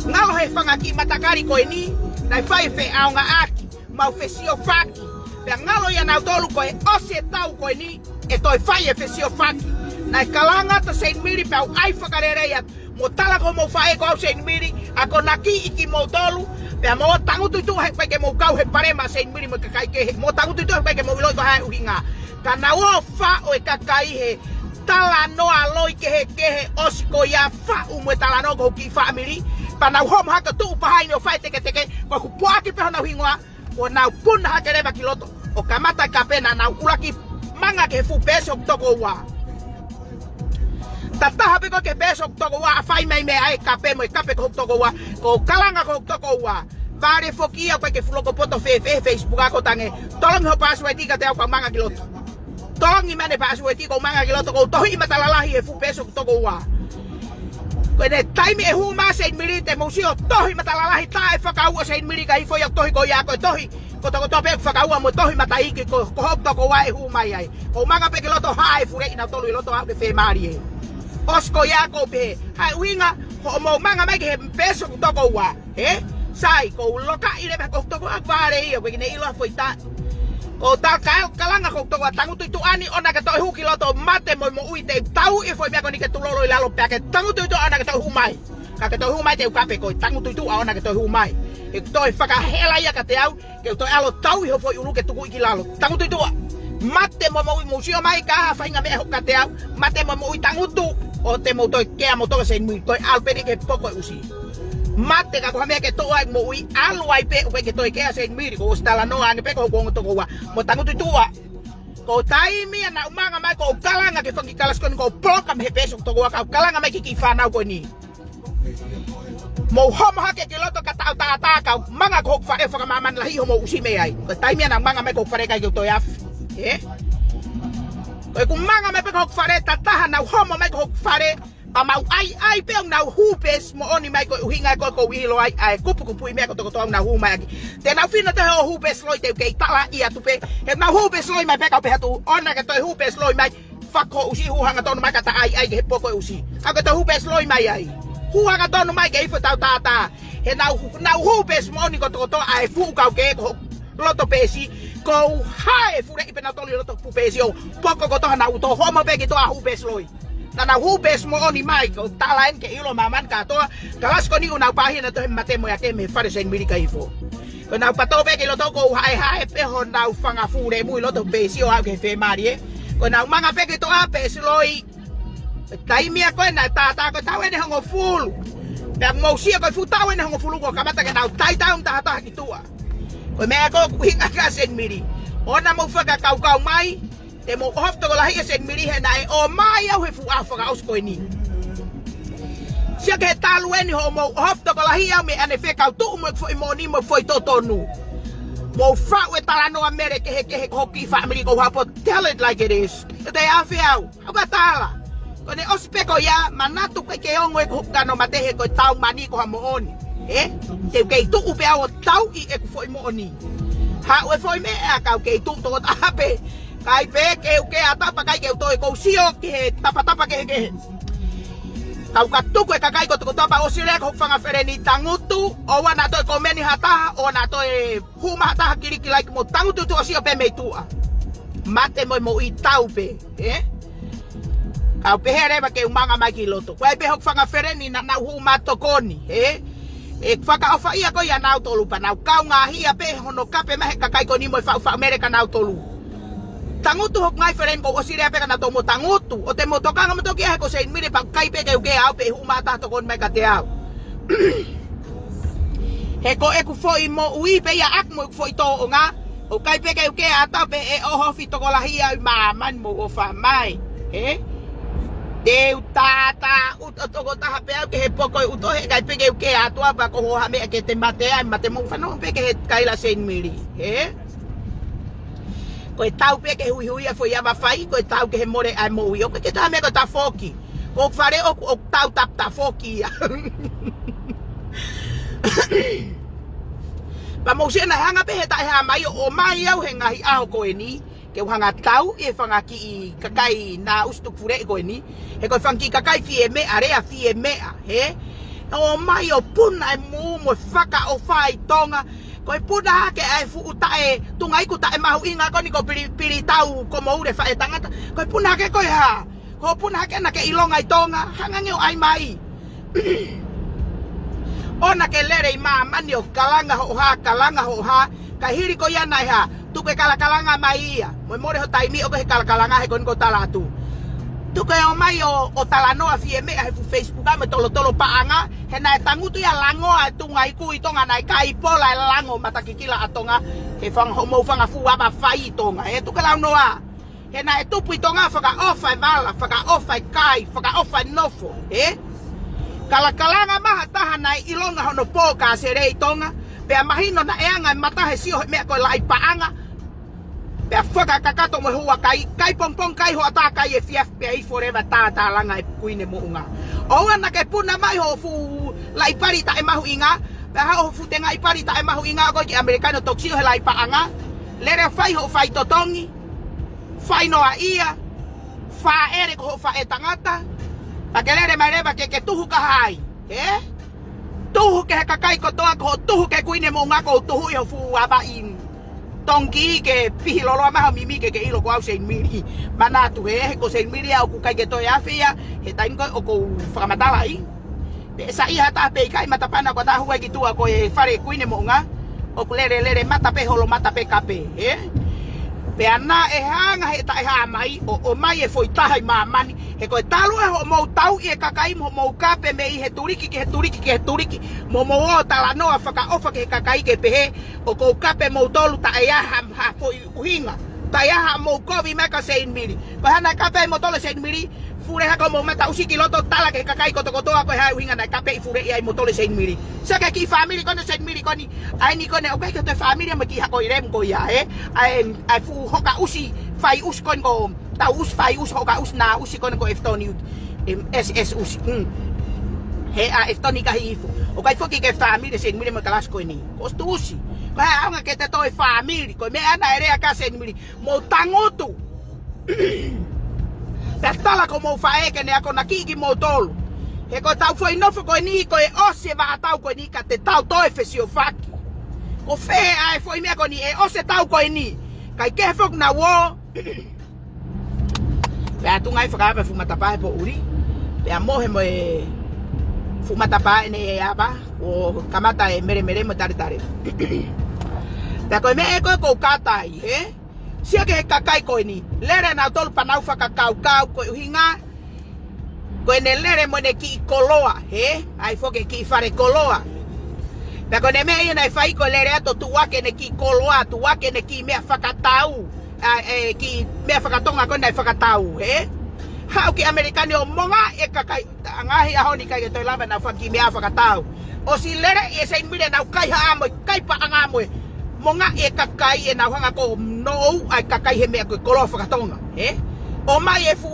ngalo he whangaki matakari ko ni nai whai fe aonga aki mau fesio faki pe ngalo ia NAUTOLU ko e ose tau ko ni e toi whai e fesio faki nai Kalanga to Seinimili pe au ai whakarelei mo tala ko mo whae ko au Seinimili ako naki iki mo tolu Pea mo tangutu tu hai ke mo kau he parema Seinimili mo kakai ke mo tangutu tu hai ke mo ILO'I ko hai uhinga kana wo fa o kakai he tala no aloi ke he osiko ya fa mo tala no ko ki family pana hom ha ka tu pa hai no fai te ke ko ku poaki pe na hingoa o na pun ha ke reba kiloto o kamata ka pena na ulaki manga ke fu peso toko wa tata hape ko ke peso toko wa fai mai me ai kape mo kape ko toko wa ko Kalanga ko toko wa vare fokia ko ke floko poto Facebook ko tange tolong ho password ka te ko manga kiloto tolong i mane password ko manga kiloto ko tohi matalalahi e fu peso toko wa ko ne taimi e hu ma Seinimili te mo sio tohi matalalahi ta e Faka'ua Seinimili ka ifo ya tohi ko ya ko tohi ko to pe Faka'ua mo tohi matai ko toko wa e hu mai ai ko manga pe kiloto hai fure INAUTOLU ILO'I to ake fe mari Osko ya ko be hai winga ho mo manga mai ke peso toko wa sai ko loka ile ba ko toko akvare ia we ne ilo foi ta ko ta Kalanga ko toko tangutu tu ani ona ka to hu kiloto mate mo uite tau e foi me ko ni ke tulolo ila lo pe ke tangutu tu ona ka to hu mai ka ke to hu mai te kape ko tangutu tu ona ka to hu mai e to Fakahela ia ka te au ke to alo tau ho foi ulu ke TUKU'I kilalo tangutu tu mate mo musio mai ka fainga me ho ka te au mate mo tangutu o te mo toi ke mo to Seinimili toi alpeni ke poko usi mate ka ko me ke to ai mo ui alu ai pe ke toi ke Seinimili ko stala no ane pe ko to ko wa mo tangutu tua ko taimi na umanga mai ko Kalanga ke fangi kalas ko program he peso to ko ka Kalanga mai ki fanau ko ni mo hom ha ke kiloto ka ta ka manga ko fa e fa maman lahi mo usi me ai ko taimi na manga mai ko fa ka to ya Koe kumanga me pe ko fare tataha na homo mai ko fare pa mau ai pe na hupes mo oni mai ko hinga ko ILO'I ai kupu i me ko to na hu mai te na fina te ho hupes loi te ke tala ia tu pe he na hupes loi mai pe ka pe tu ona ke to hupes loi mai fako usi hu hanga to mai ka ta ai ke poko usi ka to hupes loi mai ai hu hanga to mai ke ifo ta he na hupes mo oni ko to ai fu ka ke ko loto pesi ko hai fure i penatoli loto pupesi o poko ko to na uto homo pe ki to a hupes loi na hupes mo oni mai ko talain ke ilo maman ka to kalas ko ni una pahi na to mate mo ya ke me fare Seinimili Ikahihifo ko na pato pe ki loto ko hai pe ho na fanga fure mu loto pesi o a ke fe mari ko na manga pe ki to a pesi loi taimi ko na ta ko tawe ne hongo fulu pe mo sia ko fu tawe ne hongo fulu ko kamata ke na tai ta ki tua ko me ko hinga ka Seinimili ona mo faka kau mai te mo hofto ko lahi Seinimili he nai o mai au he fu afaka usko ni sia ke talu eni ho mo hofto ko lahi au me ane fe kau tu mo ni mo foi totonu mo fa we talano America he hoki family ko hapo tell it like it is they are fiau aba tala Ko ne ospeko ya manatu ke ongo e hukano matehe ko tau mani ko hamooni. Te ke tu upe au tau I e foi mooni. Ha o foi me a ka ke tu to tape. Kai pe ke atapa kai ke to ko sio ke tapa ke. Kau katuku e kakai ko tapa o sile ko fanga fereni tangutu o wana to ko meni hata o na to e huma hata kiriki like mo tangutu to sio pe metua. Mate mo I taupe, Kau pe here ba ke umanga mai ki loto. Ko pe hok fanga fereni na huma tokoni, E FAKA'ATAMAI ko ya nau tolu pa nau kau ngahia pe hono kape mahe kakai ko ni mo fa America nau tolu. Tangutu hok ngai feren ko osire pe kana to mo tangutu o te mo tokanga mo toki ko Seinimili pa kai pe ke au pe huma ta to kon mai ka te au. He ko e ku foi mo ui pe ya ak mo foi to nga o kai pe ke ata pe e o hofi to ko lahia ma man mo o fa mai, Deu tata utoko ta hape ke he poko uto he kai pe ke atua pa ko ho hame ke te mate mo fa no pe ke kai la Seinimili, Ko tau pe ke hui foi ava fai ko tau ke he more ai mo ui o ke ta me ko ta foki o fare o tau tap ta foki pa mo se na hanga pe he ta ha mai o mai au he ngahi a ko ni ke hanga tau e fanga ki kakai na ustuk fure ko ni e ko fangi kakai fie me area fie me o mai o puna mo faka o fai tonga ko puna ke ai fu utae tungai ku tae mahu inga ko ni ko pili tau ko mo ure fa tangata ko puna ke ko ha ko puna ke na ke ilonga tonga hanga ngi ai mai ona ke lere ma mani o kalanga ho ha ka hiri ko ya nai ha tu ke kalanga mai ia mo more ho taimi o ke kalanga he kon ko talatu tu ke o mai o talano a fie me a Facebook a me tolo paanga he na tangutu ya lango a tungai ku itonga nai kai pola lango matakikila atonga he fang homo fanga fu aba fai tonga tu ke la noa he na tu pitonga faka ofa vala faka ofa kai faka ofa nofo kalanga maha taha nai ilonga hono po ka serei tonga pe mahino na eanga mata he sio me ko lai paanga pe faka kakato mo hua kai pompong kai ho ata kai FFPI forever ta langa e kuine mo unga o ana ke puna mai ho fu lai pari ta e mahu inga pe ha ho fu tenga I pari ta e mahu inga ko ki americano toksio he lai paanga lere fai ho fai totongi fai no a ia fa ere ko fa etangata pakelere mareba ke tuhu ka hai tuhu ke kakai ko toa ko tuhu ke kuine mo nga ko tuhu yo fu aba in tongi ke pihilolo ma mimi ke ilo ko au Seinimili manatu ko Seinimili au ku kai ke to ya fia he tain ko ko FAKAMATA pe sa ia ta pe kai matapana ko ta huwa gitu ko e fare kuine mo nga o lere mata pe holo mata pe kape pe ana e hanga he ta ha mai o mai e foi tahai mamani he ko talu e mo tau e kakai mo kape me he turiki mo o tala no faka ofa ke kakai ke pehe o ko kape mo tolu ta ya ha foi uhinga ta ya ha mo ko vi meka Seinimili pa hana kape mo tolu Seinimili fure ha ko mo mata usi kiloto tala ke kakai ko to ko ha uhinga na kape fure ai mo tolu Seinimili saka ki family ko no Seinimili ko ni ai ni ko ne o kai ko te family mo ki ha ko irem ko ya ai fu hoka usi fai us kon ko ta us fai us hoka us na usi kon ko EFITONI SS us he a EFITONI IKAHIFO o kai foki ke family Seinimili mo kalas ko ni kostu usi ka anga ke te to family ko me ana ere ka Seinimili mo tangutu Tala ko mo fae ke ne ako nakiki mo tolu he ko tau foi nofo ko ni ko e ose va tau ko ni ka te tau to efesio faki ko fe ai foi me ko ni e ose tau ko ni kai ke fok na wo pe atunga faka fu matapa po uri pe amo he mo e fu matapa ne aba o kamata e mere mo tare pe ko me e ko katai sia ke kakai ko ni lere na tol panau fakakau ko hinga ko ne lere mo ne ki koloa ai foke ki fare koloa pe ko ne me na fai ko lere ato tuwa ke ne ki koloa tuwa ke ne ki me fakatau ki me fakatonga ko na fakatau ha ki americano monga e kakai ngahi a honi kai to lava na faki me fakatau o si lere e Seinimili na kai ha mo kai pa anga mo monga e kakai e na hanga ko no ai kakai he me ko kolo fakatonga o mai e fu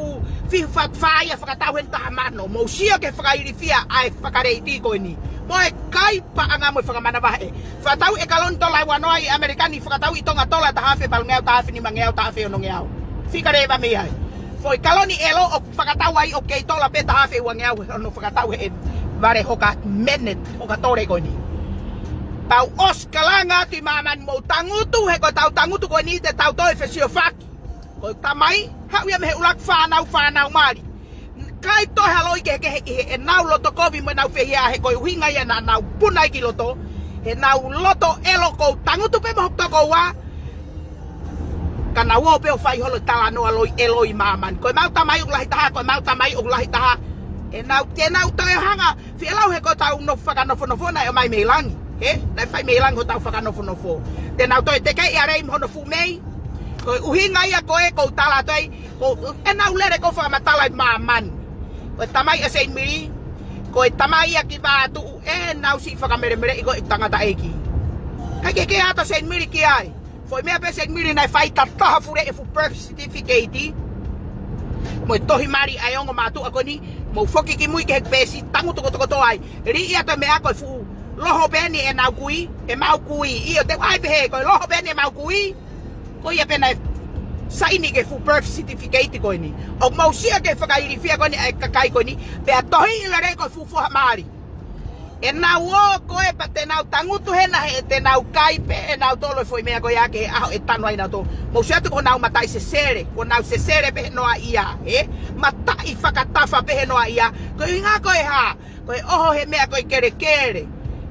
fi fai fakatau hen tahamano mo sia ke fakailifia ai fakarei ko ni mo e kai pa anga mo fakamana bae fatau e kalon tola wano ai amerikani fakatau I tonga tola tahafe palngeu tahafe ni mangeu tahafe no ngeu fikare ba me ai foi kaloni elo o fakatau ai o ke tola pe tahafe wangeu no fakatau e vare hoka menet hoka tore ko ni tau os kalanga ti maman mo tangutu he ko tau tangutu ko ni te tau to efesio faki ko tamai ha wi me ulak fanau mali kai to haloi ke ENAU loto kovi mo nau fehia he ko hinga ya na nau punai ki loto he nau loto elo ko tangutu pe mo to ko wa kana wo pe o fai holo tala no aloi ELO'I maman ko mau tamai ulah taha ko mau tamai ulah taha ENAU tenau to hanga filau he ko tau no Fakanofonofo na mai melangi he na fai melang ho tau Fakanofonofo tenau to te kai arei mo no fu mei ko uhinga ia ko e ko tala toi ko ENAU lere ko whakamatala maman ko tamai a Seinimili ko tamai a ki batu ENAU si whakameremere ko tangata eki kai ke ata Seinimili ki ai foi mea pe Seinimili na fai tataha fure e fu birth certificate mo tohi mari ai ongo MATU'A ko ni mo foki ki mui ke pesi tangutu ko ai ri ia to mea ko fu loho beni ENAU kui e mau kui io te ai pe ko loho beni mau kui ko ia pena saini ke fu birth certificate ko ni o mau sia ke fakailifia ko ni kakai ko ni pe tohi ile ko fu fo mari ENAU ko e patenau tangutu hena he tenau kai pe ENAU tolo foi mea ko ya ke a e tano ai na to mo sia to ko nau matai se sere ko nau se sere pe no ia matai fakatafa pe no ia ko inga ko e ha ko e oho he mea ko kere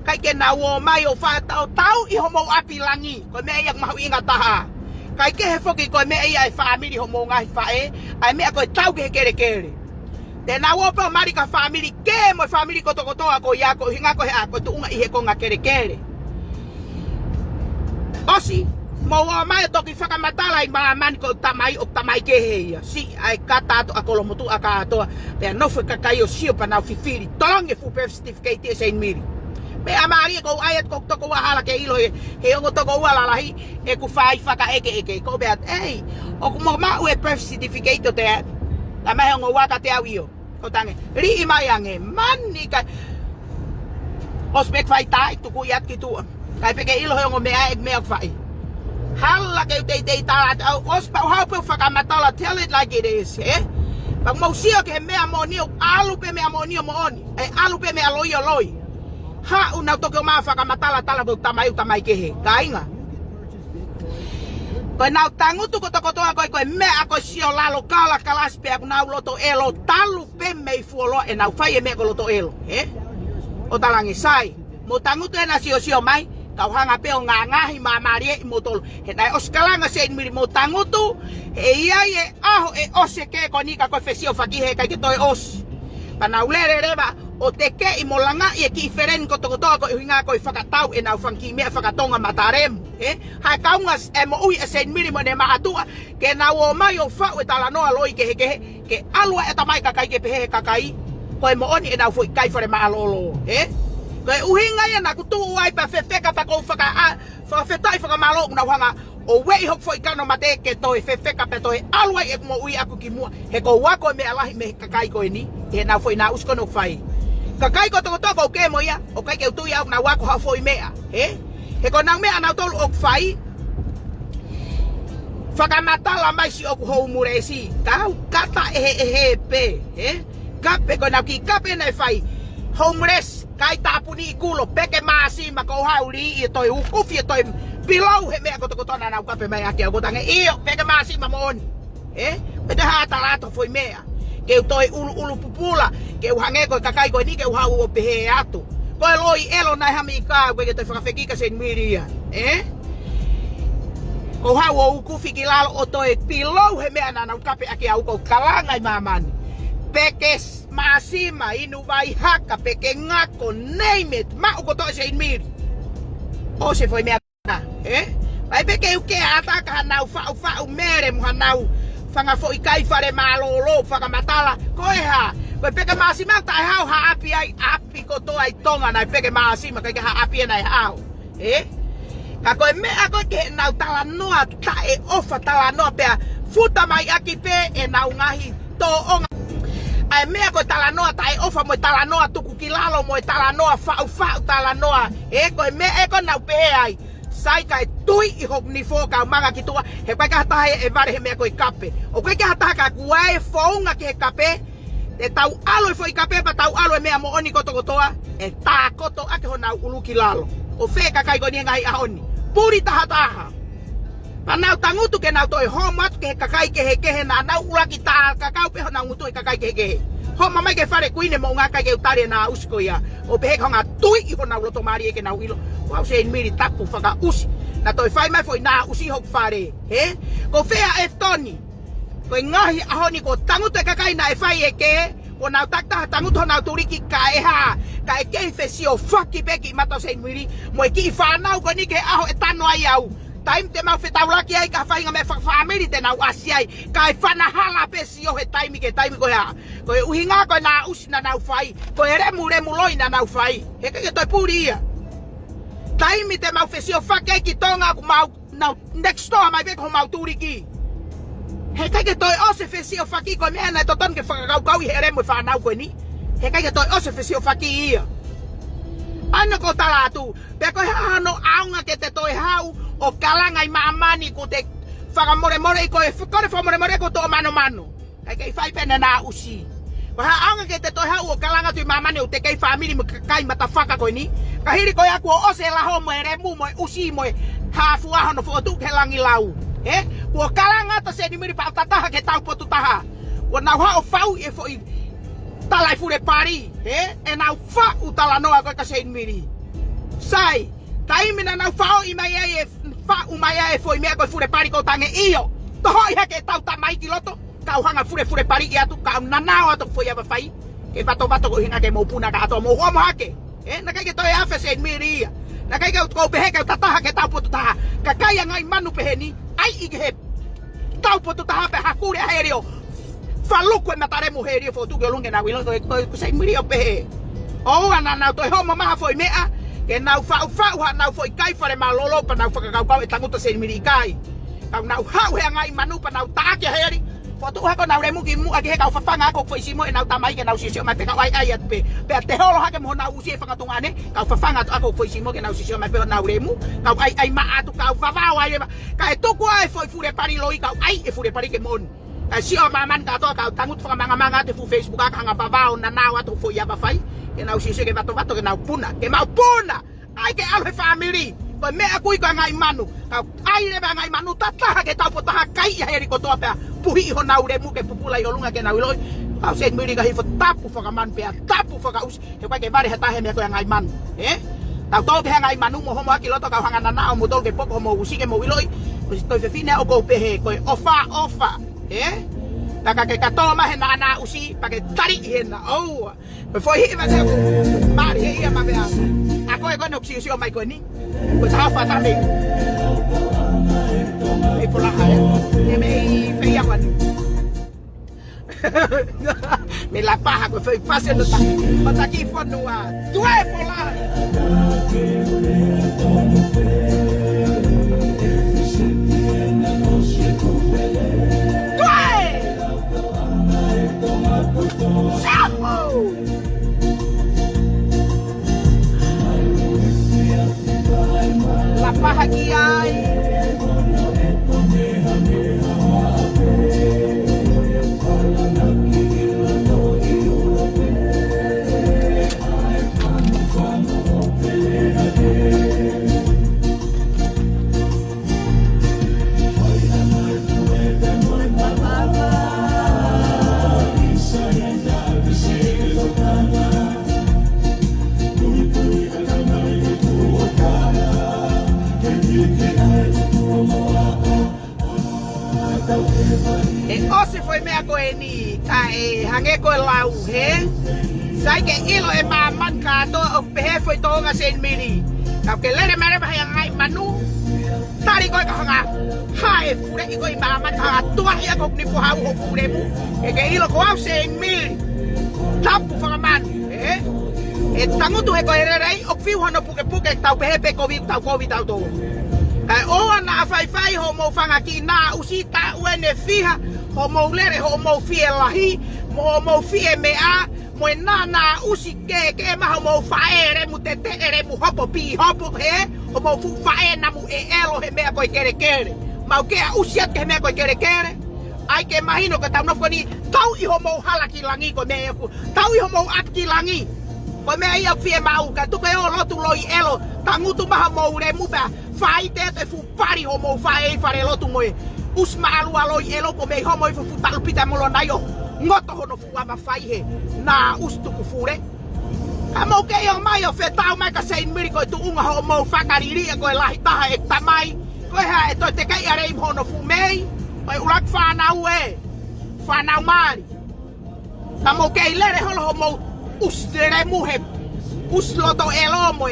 kai ke na wo mai o fa tau I homo api langi ko me ia mau inga taha kai ke he foki ko me ia family homo ngai fa ai me ko tau ke kere te na wo pa mari ka family ke mo family ko to ko ya ko hinga ko he ko tu unga I he ko nga kere osi mo wa mai to ki whakamatala I maman ko tamai ke he ia si ai kata to akolo motu aka to pe no foi kakai o sio pa na fifiri tolong e fu birth certificate Seinimili me amari ko ayat ko to ko hala ke ILO'I he o to ko wala lahi e ku fai FAKA'ATAMAI ko beat o ku ma u birth certificate to te ta mai ngo wa ka te awio ko tange ri mai ange mani ka ospek fai tai TUKU'I at ki tu kai pe ke ILO'I ngo me ai me fai hala ke te ta ospa how pe whakamatala tell it like it is pag mo siya ke me amonio alu pe me amonio mo oni alu pe me LO'I ha una to ke ma whakamatala tala do tamai ke he kainga ko na tangutu ko ko me ako sio lalo kala kalas pe ako na loto elo talu pe me fuolo e na fai me ko loto elo o talangi sai mo tangutu na sio mai kau hanga pe o ngahi mamari mo tol he na os Kalanga Seinimili mo tangutu e ia e aho e ose ke ko ni ka ko fesio faki he kai ke to os pana ulere reba o te ke I molanga I ki feren ko to ko hinga ko whakatau ENAU fanki me Fakatonga matarem ha kaungas e mo ui Seinimili mo ne MATU'A ke na wo mai o fa o tala no LO'I ke alua e tamai kakai ke pehe kakai ko mo oni ENAU foi kai fore malolo ko uhinga ia na kutu ai pa fefeka pa ko fetai whakamalo na hanga o wei hok foi kano mate ke toi fefeka pe toi alua e mo ui aku ki mua he ko wako me alahi me kakai ko ni he na foi na usko no fai kakai ko to ke mo ia o kai ke tu ia na wako ha foi mea he ko nang mea na tol ok fai whakamatala mai si ok ho muresi kau kata pe kape ko na ki kape na fai homeless kai tapuni kulo peke masi mako hauli I toi ukufi toi bilau he me ko to na na kape mai aki ko tange io peke masi mamon pede ha talato foi mea ke toi ulu pupula ke uhange ko kakai ko ni ke uhau o pehe atu ko LO'I elo na hami ka ko ke toi whakawheki ka Seinimili ko hau o ukufi ki lalo o toi pilau he mea na na kape aki au ko Kalanga I maman pekes masima inu vai haka peke ngako name it ma uko to Seinimili o se foi mea vai peke uke ata ka nau fa mere mo nau fanga foi kai fare malolo whakamatala ko ha ko peke masima tai hau ha api ko to ai Tonga na peke masima ka ha api na hau ka ko me ako ke nau tala noa ta ofa tala noa pe futa mai aki pe nau ngahi to'onga ai mea ko talanoa tai ofa mo talanoa tuku kilalo mo talanoa fa talanoa e ko me e ko na pe ai sai kai tui I hok ni fo ka manga ki tua he kai ka ta e vare he me ko kape o kai ka ta ka kuai fonga ke kape e tau alo foi kape pa tau alo me mo oni koto kotoa e ta koto ake hona ulu kilalo o fe ka kai ko ni ngai ahoni puri taha Panau tangutu ke nau toi homat ke kakai ke he na nau ulaki ta kakau pe hona ngutu kakai ke homa mai ke fare kuine mo ngaka ke utare na usko ya o pe honga tui I hona ulo tomari ke nau ilo wa Seinimili tapu faka usi na toi fai mai foi na usi hok fare he ko fea EFITONI ko ngahi ahoni ko tangutu kakai na fai ke o nau takta tangutu nau turiki ka ke fesio faki beki mato Seinimili mo ki fanau ko ni ke aho etano ai au Time te mau fetaulaki ai ka fainga me family te nau asiai kai fanahala pesio he time ke time ko ya ko uhinga ko na usina nau fai ko remu loi na nau fai he ke toi puria time te mau fesio fake ki Tonga ku mau na next door mai be ko mau turiki he ke toi ose fesio faki ko me na toton ke fakakau he remu fanau ko ni he ke toi ose fesio faki ia ano ko talatu pe ko ha no aunga ke te toi hau o Kalanga I maamani ko te whakamore ko e whakore whamore ko tō mano kai whai pena nā usi ha anga ke te toi hau o Kalanga tui maamani o te kei family mo kai mata whaka koe ni ka hiri koe aku o ose laho mo e remu mo e usi mo e hafu ahono fo tu ke langi lau o Kalanga ta Seinimili pa tataha ke tau potu taha o nau hao whau e fo I talai fure pari e nau wha utalanoa koe ka Seinimili sai TAIMI na nau whao I mai e umaya e foi mea koe fure pari ko tange iyo toho I ke tau tamai ki loto kau hanga fure pari I atu kau nanao atu foi ava fai ke bato ko hinga ke maupuna ka ato mo homo hake na kai ke toi afe Seinimili ia na kai ke ko pehe ke tataha ke tau potu taha ka kai ngai manu pehe ni ai I ke tau potu taha pe hakure herio faluku e matare mo herio fo tu ke lunge na wilo ko Seinimili o pehe o ana na toi homo maha foi mea ke nau fau ha nau foi kai fare malolo pa nau fakakau e tangutu Seinimili Ikai kau nau hau he ngai manu pa nau taake heri foto ha ko nau remu ki mu ake kau fafanga ko foi simo e nau tamai ke nau sisio mai pe kau ai at pe te holo ha ke mo nau usi e Fakatokanga kau fafanga to ako foi simo ke nau sisio mai pe nau remu kau ai ma atu kau vavao ai ka e TUKU'I foi fure pari loi kau ai e fure pari ke mon ka sio maman ka to kau tangut manga te fu Facebook ka nga vavao na nau atu foi ava fai ke nau sisi ke bato ke nau puna ke mau puna ai ke alwe family ko me aku ko ngai manu ka ai le ngai manu tata ke tau potaha kai ya heri ko to pa puhi ho nau re mu ke pupula ILO'I ke nau ILO'I ka Seinimili Ikahihifo tapu fakaman pe tapu fakaus he pa ke bare hata he me ko ngai manu tau to ke ngai manu mo homo akiloto ka hanga na mo tol ke poko mo usi ke mo ILO'I ko to FEFINE o ko pe ko ofa taka ke katoma he na usi pa ke tari he na before he even have mari he ma be ako e kono sio mai ko ni ko tafa tambe e pola hai e me feia kwa ni me la paja ko foi fácil no ta aquí FONU tu é pola La paja que hay Ose foi mea koe ni kai hange koe lau sai ke ILO'I maman kato o pehe foi Tonga Seinimili kau ke lere mere bahaya ngai manu tari koe ka hanga hae fure I koe maman hanga tuahi ako ni fuhau ho fure mu ke ILO ko au Seinimili tapu whakaman tangutu he koe rerei o fiu hano puke tau pehe pe kovi tau to ka Kai oa na fai ho mo fanga ki na usita uene fiha ho mo lere ho mo fie lahi mo fie mea mo na usi ke ma ho mo faere mu tete ere mu hopo pi hopo he ho mo fu fae na mu elo he mea ko kere mau ke usiat ke mea ko kere ai ke mahino ka tau no ni tau I ho mo halaki langi ko me ku tau I ho mo atki langi ko me ia fie mau ka tu ke o lotu loi elo tangutu maha mo re mu ba fai te fu pari ho mo fai fare lotu mo usma alu aloi elo ko me ho mo fu talu pita mo lo nayo ngoto ho no fu ama fai he na ustu ku fure amo ke yo mai o fe tau mai ka Seinimili ko tu unga ho mo fakariri ko lahi taha e tamai ko ha e to te kai are im ho no fu mei oi ulak fanau fanau mari amo ke lere ho mo ustere mu he usloto elo mo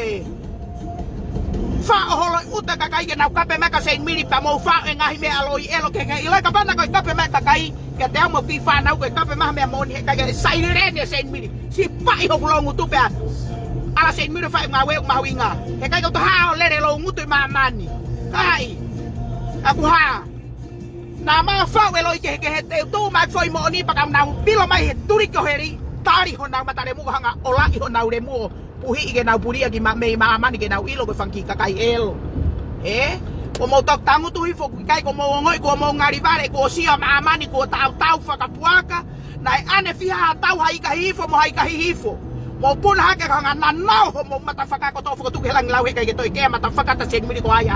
fa holo uta kakai ke na kape meka Seinimili pa mo fa ngahi me aloi elo ke ila ka bana ko kape meka kai ke te mo pi fa na ko kape ma me mo ni ka ke sairene Seinimili si pa I ho longu tu pe ala Seinimili fa ngawe ma winga he kai ko to ha lere lo ngutu ma mani kai aku ha na ma fa we lo ke te tu ma foi mo ni pa ka na pilo mai he turi ko heri tari ho na matare mu hanga ola I ho na ure mu puhi ke na puria ki me mama ni ke na ilo ko fanki kakai elo ko mo tok tangutu hifo kai ko mo ngoi ko mo ngari vale ko sia mama ni ko tau fakapuaka na ane fiha tau hai kahifo mo hai kahifo mo pun ha ke hanga na no mo mata fakako to fo tu helang lawe kai ke to ke mata fakata Seinimili ko ai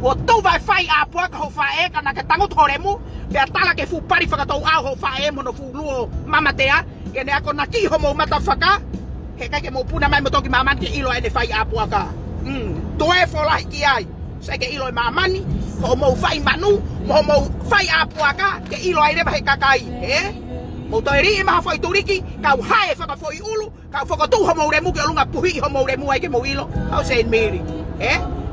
ko tu vai fai a puaka ho fae kana ke tangutu horemu be tala ke fu pari fakato a ho fae mo no fu luo mama tea ke ne ako na ki ho mo mata faka he kai ke mo puna mai mo toki mamani ke ILO'I ne fai apuaka toe fo lai ki ai sai ke ILO'I mamani ho mo fai manu mo fai apuaka ke ILO'I ne ba he kakai mo to ri ma foi turiki ka hae faka foi ulu ka faka tu ho mo remu ke lunga puhi ho mo remu ai ke mo ilo au Seinimili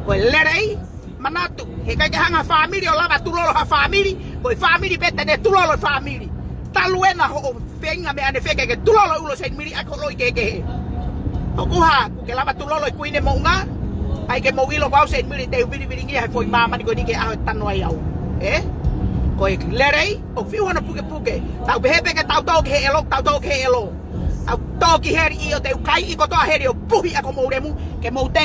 ko lerei manatu he kai ke hanga family o lava tulolo ha family ko family bete ne tulolo family taluena ho venga me ane feke ke tulolo ulo Seinimili ako loi ke okuha ku ke lava tulolo ku ine mo nga ai ke mo wilo ko Seinimili te viri ngi ha foi mama ni ko ni ke a tanu ai au ko e lerei o fiu hana puke tau behepe ke tau ke elo tau ke elo au toki heri I o te kai I ko to heri o puhi ako mo remu ke mo te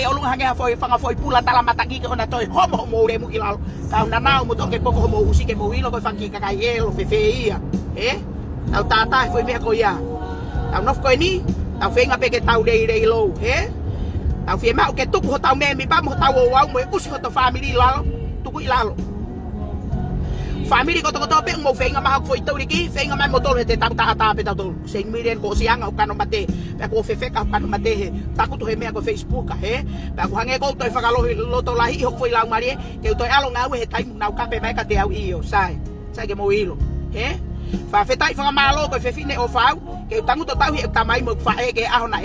o lunga hange ha foi fanga foi pula tala mataki ke ona toi homo mo remu ilalo tau na nau mo to ke poko mo usi ke mo wilo ko fanki kakai elo fefeia tau tata foi me ko ya tau nof ko ni tau fenga pe ke tau dei lo tau fie ma ke tuku ho tau me mi ba mo tau wa mo usi ho to family lalo tuku ilalo family ko to pe mo fenga ma foi tau ki fenga ma mo tole te tau ta pe tau Seinimili ko sianga o kano mate pe ko fefeka kano mate taku to he me ko Facebook pe ko hange ko to fakalo lo to lahi ho foi la mari ke to alo nga we he tai na ka pe mai ka te au io sai ke mo ilo fa fetai fa malo ko FEFINE o fau ke tangutu tau hi tamai mo fa ke a hona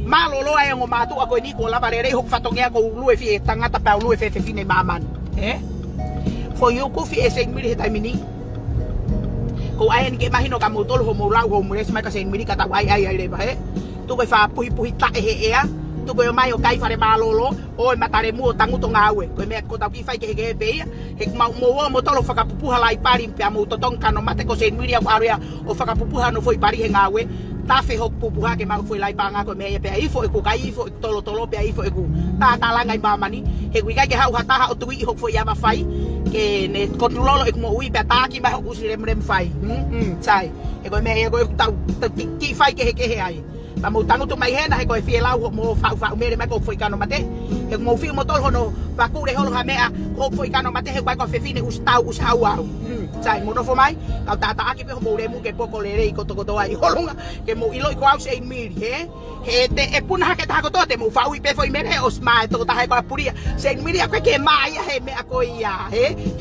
malo lo ai ngo MATU'A ko ni ko la barere ho fatongia ko lu fi tangata pa lu FEFINE maman for you ko fi Seinimili he taimini ko ai ni ke mahino ka mo tolo ho mo lau ho mo res mai ka Seinimili ka ta ai le ba tu ko fa puhi ta tu ko mai o kai fare malolo o matare mu tangutu ngawe ko me ko ta ki fai ke be he mo tolo fakapupuha lai pari pe mo totong kano mate ko Seinimili o area o fakapupuha no foi pari he ngawe ta fe ho pupuha ke ma foi lai panga ko me pe ai fo ko kai fo tolo pe ai fo ku ta langa i mamani he ku ke ha ta ha o tu ho foi ya ma fai ke ne kontrolo ek mo ui pe ta ki ma ho usire mrem fai sai e ko me e ko ta ki fai ke he ai ta mo tangutu mai hena he ko fie lau mo fa me me ko foi kano mate he mo fi mo tol hono pa ku re holo ha mea ko foi kano mate he ko FEFINE us hau sai mo no fo mai ta aki pe mo re mu ke poko le rei ko to ai holunga ke mo ILO'I ko au Seinimili he te e puna ke ta ko to te mo fa ui pe foi mere os mai to ta he ko puria Seinimili ko ke mai he me ko ia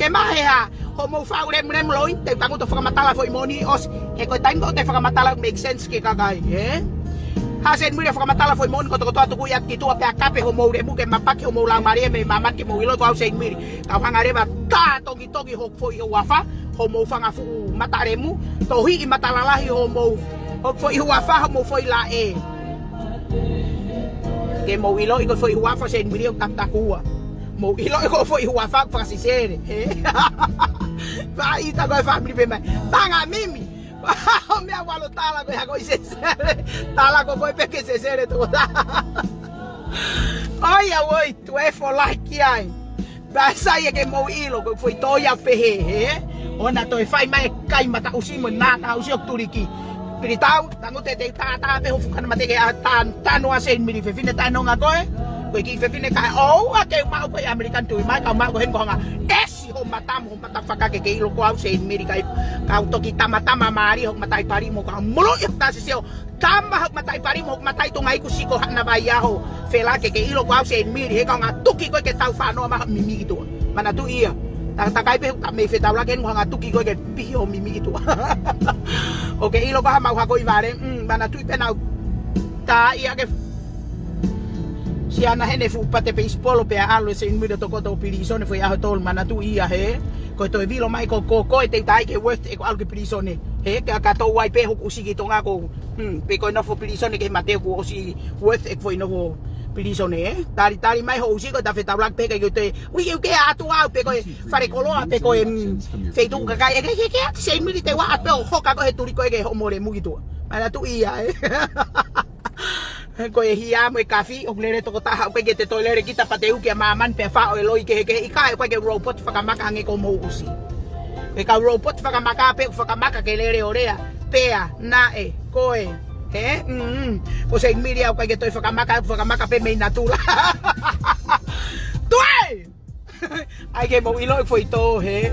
ke mai ha ho mo fa ure mrem loi te tangutu fakamatala foi moni os he ko tango te fakamatala make sense ke kakai ha Seinimili fakamatala foi moni ko to tu ya ki tu pe kape ho mo re mu ke mapaki ho mo la maria me mama ke mo ILO'I ko au Seinimili ka hanga reba ta toki ho foi ho wafa ho mo fanga fu mataremu to hi I matalalahi ho mo ho foi ho wafa ho mo foi la ke mo ILO'I ko foi ho wafa Seinimili o takua mo ilo ko foi hua fa fasisere vai ta ko family be mai tanga mimi me awalo tala ko ya ko isesere tala ko ko pe que sesere to olha oi tu é for like ai ba sai que mo ilo ko foi toya pe ona to fai mai kai mata usimo na ta usi okturiki Piritau, tango te tata pe hofu kana mate ke tano a Seinimili FEFINE tano nga koe. Koe ki FEFINE kai o ake mau koe American tui mai ka mau ko hen ko nga esi ho matam ho mata fakake ke ilo ko au Seinimili kai ka toki tama mari ho matai pari mo ka mulo ta sio tama ho matai pari mo matai to ngai ku siko na ba ya ho fela ke ilo ko au Seinimili he ka nga tuki ko ke tau fa no ma mimi itu. Mana tu iya. Takai pe ta me feta la ken nga tuki ko ke piho mimi itu. Oke ilo ba mau ha ko ivare mana tu pe na ta ia ke si ana hene fu pate pe ispolo pe alo Seinimili to ko to pirisone foi a tol mana tu ia he ko to vilo mai ko te tai ke worth e ko algo pirisone he ka to wai pe ho usigi to nga ko pe ko no fo pirisone ke mate ko usi worth e foi no pirisone tari mai ho usigi ta feta black pe ke te wi ke atu au pe ko fare koloa pe ko feito ka kai ke Seinimili te wa pe ho ka ko he turi ko ke ho more mu gitu mana tu ia ko hia mo kafi o lere to ta ha ko ke te toilere kita pateu ke maman pe fa o ELO'I ke IKAI ko ke robot fakamaka nge ko mo usi ke ka robot fakamaka pe fakamaka ke lere orea pea na koe ko Seinimili ko ke to fakamaka pe me natula tuai ai ke mo ELO'I foi to he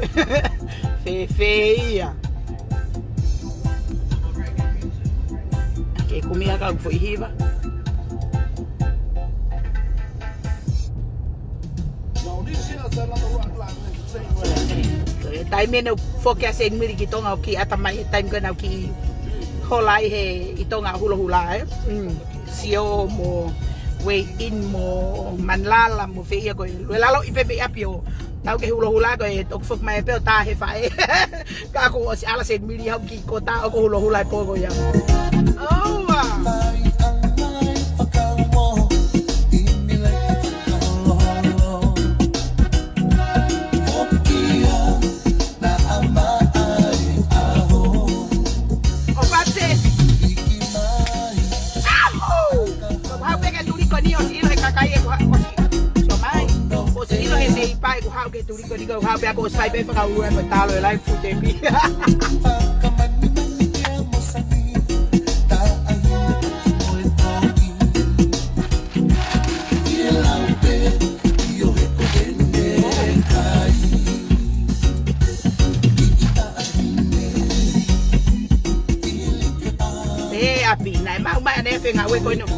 feia ke comia ka foi hiva TAIMI no foke a Seinimili ki Tonga ki atamai time ko na ki holai he I Tonga hula sio mo way in mo manlala mo feia ko lalo ipepe apio tau ke hula ko to fok mai pe ta he fai ka ko si ala Seinimili ha ki ko ta ko hula po ko ya ke turi ko digo ha pe ko sai pe fa u e ta lo lai fu te mi api nai mau mai ane fe nga we ko no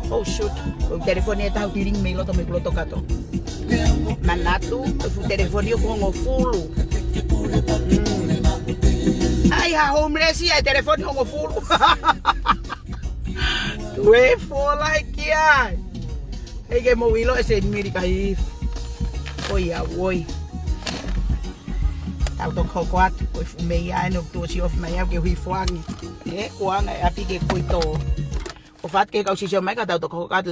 oh shoot o telefone ta utiring me lo to me ploto kato manatu o telefone ko ngo fulu ai ha homeless ya telefone ngo fulu we for like ya ai ke mo ilo Seinimili Ikahihifo oi ya woi tao to khokwat ko fume ya no to si of mai ke hui fuang ko ang api ke ko to o fat ke ka si mai ka tao to khokwat